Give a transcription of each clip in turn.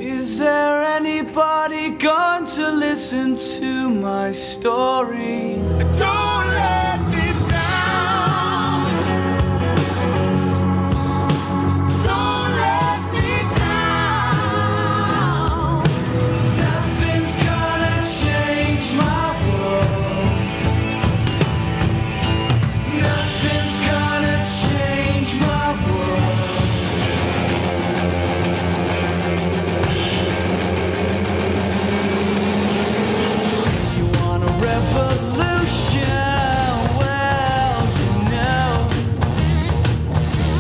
Is there anybody going to listen to my story? Don't let me down. Don't let me down. Nothing's gonna change my world. Nothing's gonna change my world. Revolution, well, you know,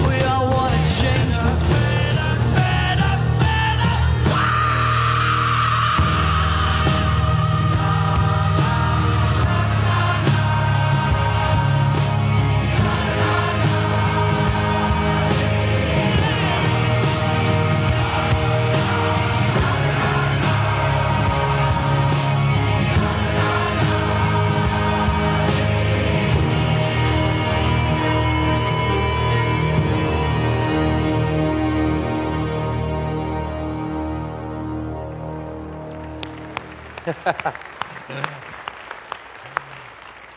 we all want to change the better, better, better.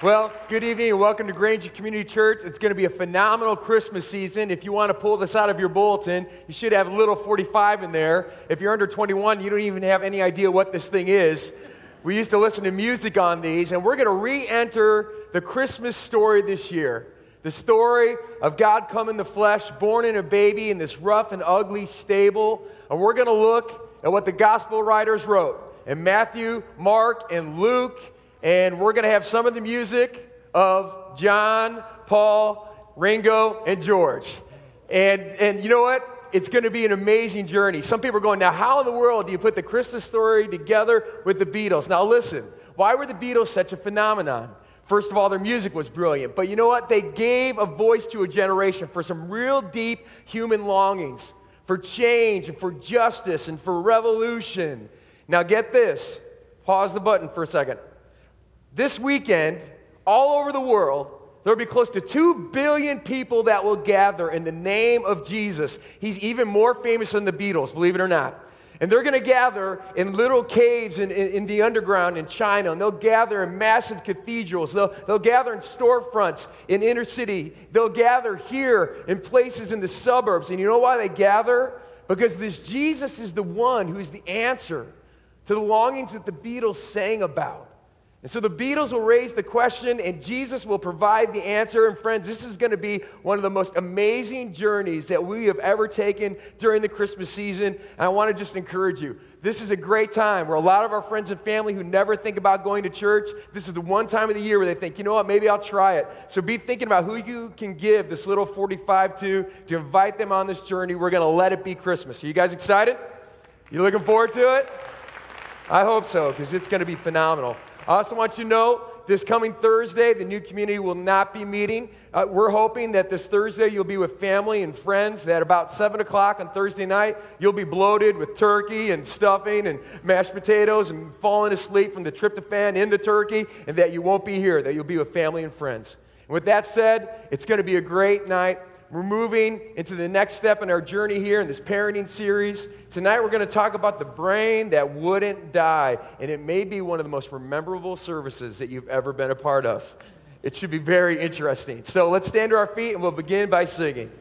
Well, good evening and welcome to Granger Community Church. It's going to be a phenomenal Christmas season. If you want to pull this out of your bulletin, you should have a little 45 in there. If you're under 21, you don't even have any idea what this thing is. We used to listen to music on these, and we're going to re-enter the Christmas story this year. The story of God come in the flesh, born in a baby in this rough and ugly stable. And we're going to look at what the gospel writers wrote in Matthew, Mark, and Luke. And we're going to have some of the music of John, Paul, Ringo, and George. And you know what? It's going to be an amazing journey. Some people are going, now how in the world do you put the Christmas story together with the Beatles? Now listen, why were the Beatles such a phenomenon? First of all, their music was brilliant. But you know what? They gave a voice to a generation for some real deep human longings, for change and for justice and for revolution. Now get this. Pause the button for a second. This weekend, all over the world, there will be close to 2 billion people that will gather in the name of Jesus. He's even more famous than the Beatles, believe it or not. And they're going to gather in little caves in the underground in China. And they'll gather in massive cathedrals. They'll gather in storefronts in inner city. They'll gather here in places in the suburbs. And you know why they gather? Because this Jesus is the one who is the answer to the longings that the Beatles sang about. And so the Beatles will raise the question, and Jesus will provide the answer. And friends, this is going to be one of the most amazing journeys that we have ever taken during the Christmas season. And I want to just encourage you. This is a great time where a lot of our friends and family who never think about going to church, this is the one time of the year where they think, you know what, maybe I'll try it. So be thinking about who you can give this little 45 to invite them on this journey. We're going to let it be Christmas. Are you guys excited? You looking forward to it? I hope so, because it's going to be phenomenal. I also want you to know, this coming Thursday, the new community will not be meeting. We're hoping that this Thursday you'll be with family and friends, that about 7 o'clock on Thursday night, you'll be bloated with turkey and stuffing and mashed potatoes and falling asleep from the tryptophan in the turkey, and that you won't be here, that you'll be with family and friends. And with that said, it's going to be a great night. We're moving into the next step in our journey here in this parenting series. Tonight we're going to talk about the brain that wouldn't die, and it may be one of the most memorable services that you've ever been a part of. It should be very interesting. So let's stand to our feet and we'll begin by singing.